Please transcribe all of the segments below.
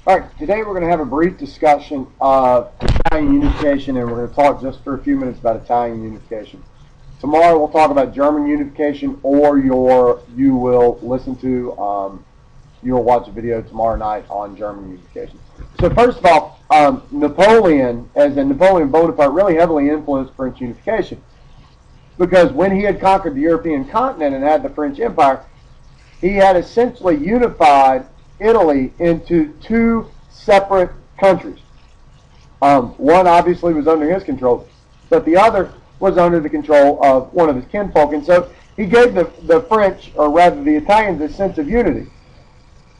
All right, today we're going to have a brief discussion of Italian unification, and we're going to talk just for a few minutes about Italian unification. Tomorrow we'll talk about German unification, or you will watch a video tomorrow night on German unification. So first of all, Napoleon, as in Napoleon Bonaparte, really heavily influenced French unification, because when he had conquered the European continent and had the French Empire, he had essentially unified Italy into two separate countries. One obviously was under his control, but the other was under the control of one of his kinfolk, and so he gave the French, or rather the Italians, a sense of unity.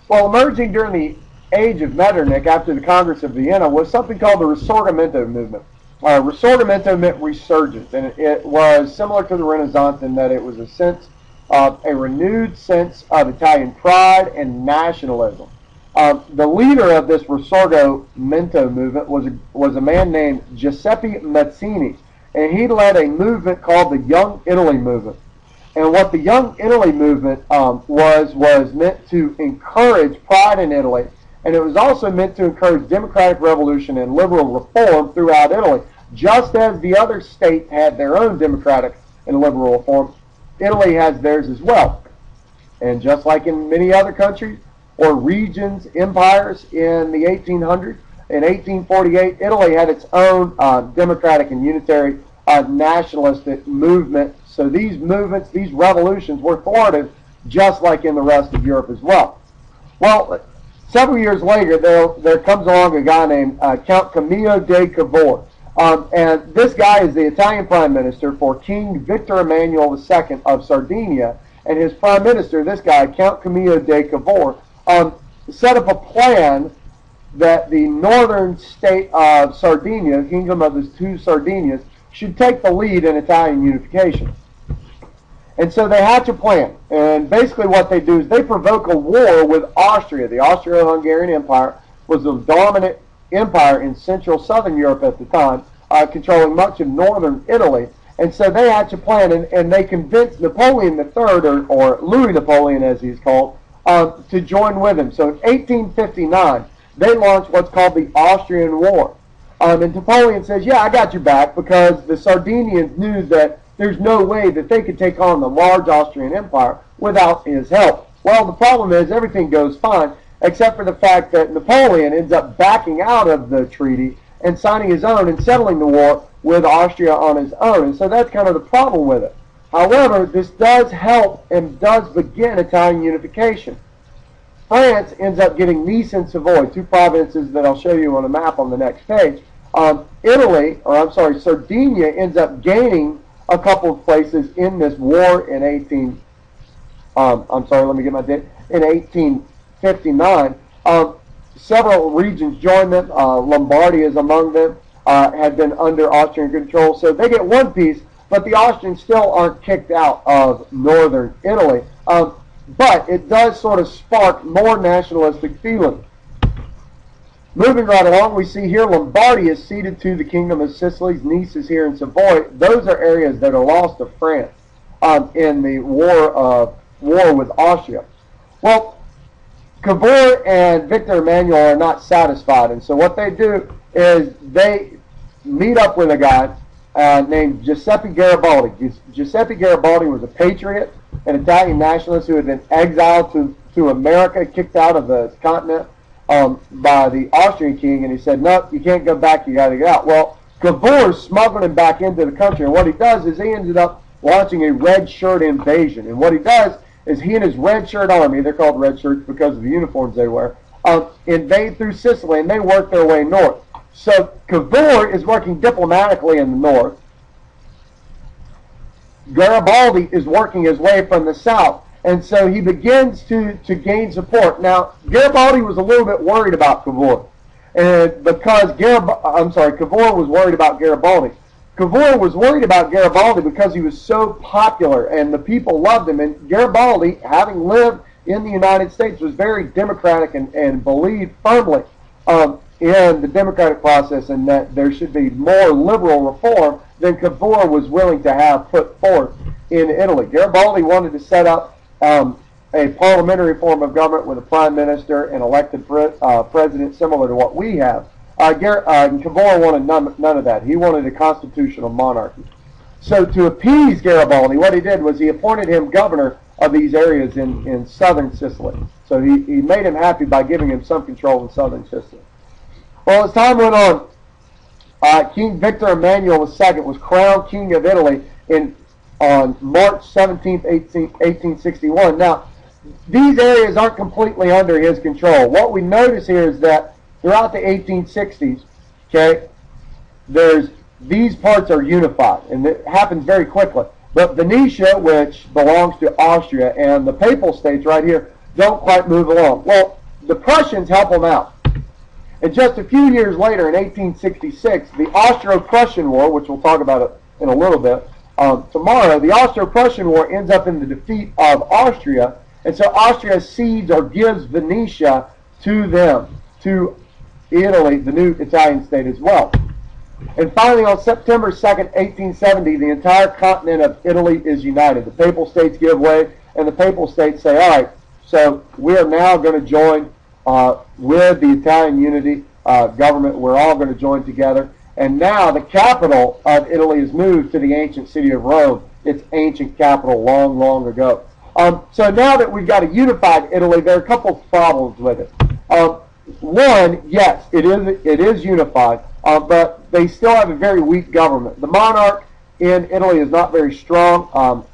Well, emerging during the age of Metternich after the Congress of Vienna was something called the Risorgimento Movement. Risorgimento meant resurgence, and it was similar to the Renaissance in that it was a renewed sense of Italian pride and nationalism. The leader of this Risorgimento movement was a man named Giuseppe Mazzini, and he led a movement called the Young Italy movement. And what the Young Italy movement was meant to encourage pride in Italy, and it was also meant to encourage democratic revolution and liberal reform throughout Italy. Just as the other states had their own democratic and liberal reform, Italy has theirs as well. And just like in many other countries or regions, empires in the 1800s, in 1848, Italy had its own democratic and unitary nationalistic movement. So these movements, these revolutions were thwarted just like in the rest of Europe as well. Well, several years later, there comes along a guy named Count Camillo de Cavour. And this guy is the Italian Prime Minister for King Victor Emmanuel II of Sardinia. And his Prime Minister, this guy, Count Camillo de Cavour, set up a plan that the northern state of Sardinia, the Kingdom of the Two Sardinias, should take the lead in Italian unification. And so they hatch a plan. And basically what they do is they provoke a war with Austria. The Austro-Hungarian Empire was the dominant empire in central southern Europe at the time, controlling much of northern Italy. And so they hatch a plan, and they convince Napoleon III, or Louis Napoleon as he's called, to join with him. So in 1859, they launched what's called the Austrian War. And Napoleon says, yeah, I got your back, because the Sardinians knew that there's no way that they could take on the large Austrian Empire without his help. Well, the problem is everything goes fine, except for the fact that Napoleon ends up backing out of the treaty and signing his own and settling the war with Austria on his own. And so that's kind of the problem with it. However, this does help and does begin Italian unification. France ends up getting Nice and Savoy, two provinces that I'll show you on a map on the next page. Sardinia ends up gaining a couple of places in this war in 1859. Several regions joined them. Lombardy is among them, had been under Austrian control. So they get one piece, but the Austrians still aren't kicked out of northern Italy. But it does sort of spark more nationalistic feeling. Moving right along, we see here Lombardy is ceded to the Kingdom of Sicily. Nice is here in Savoy. Those are areas that are lost to France in the war with Austria. Well, Cavour and Victor Emmanuel are not satisfied, and so what they do is they meet up with a guy named Giuseppe Garibaldi. Giuseppe Garibaldi was a patriot, an Italian nationalist who had been exiled to America, kicked out of the continent by the Austrian king, and he said, no, you can't go back, you got to get out. Well, Cavour smuggled him back into the country, and what he does is he ended up launching a Redshirt Invasion. And what he does is he and his red shirt army, they're called red shirts because of the uniforms they wear, invade through Sicily, and they work their way north. So Cavour is working diplomatically in the north. Garibaldi is working his way from the south. And so he begins to gain support. Now, Garibaldi was a little bit worried about Cavour. And because Cavour was worried about Garibaldi. Cavour was worried about Garibaldi because he was so popular and the people loved him. And Garibaldi, having lived in the United States, was very democratic and believed firmly in the democratic process and that there should be more liberal reform than Cavour was willing to have put forth in Italy. Garibaldi wanted to set up a parliamentary form of government with a prime minister and elected president similar to what we have. Cavour wanted none of that. He wanted a constitutional monarchy. So to appease Garibaldi, what he did was he appointed him governor of these areas in southern Sicily. So he made him happy by giving him some control in southern Sicily. Well, as time went on, King Victor Emmanuel II was crowned King of Italy on March 17, 1861. Now, these areas aren't completely under his control. What we notice here is that throughout the 1860s, okay, these parts are unified, and it happens very quickly. But Venetia, which belongs to Austria, and the Papal States right here don't quite move along. Well, the Prussians help them out. And just a few years later, in 1866, the Austro-Prussian War, which we'll talk about in a little bit tomorrow, the Austro-Prussian War ends up in the defeat of Austria, and so Austria cedes or gives Venetia to them, to Italy, the new Italian state as well. And finally, on September 2nd, 1870, the entire continent of Italy is united. The Papal States give way, and the Papal States say, all right, so we are now going to join with the Italian unity government. We're all going to join together. And now the capital of Italy is moved to the ancient city of Rome, its ancient capital long, long ago. So now that we've got a unified Italy, there are a couple of problems with it. One, yes, it is unified, but they still have a very weak government. The monarch in Italy is not very strong.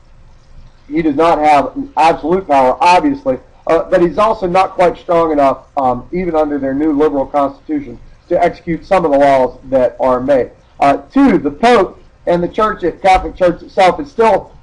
He does not have absolute power, obviously, but he's also not quite strong enough, even under their new liberal constitution, to execute some of the laws that are made. Two, the Pope and the Catholic Church itself is still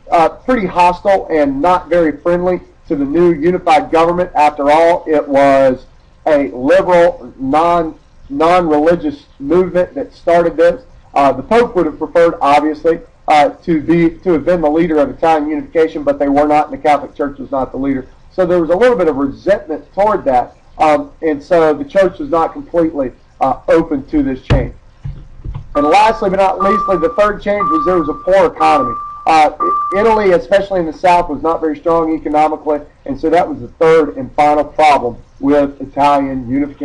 pretty hostile and not very friendly to the new unified government. After all, it was a liberal, non-religious movement that started this. The Pope would have preferred, obviously, to have been the leader of Italian unification, but they were not, and the Catholic Church was not the leader. So there was a little bit of resentment toward that, and so the Church was not completely open to this change. And lastly, but not leastly, the third change was there was a poor economy. Italy, especially in the south, was not very strong economically, and so that was the third and final problem with Italian unification.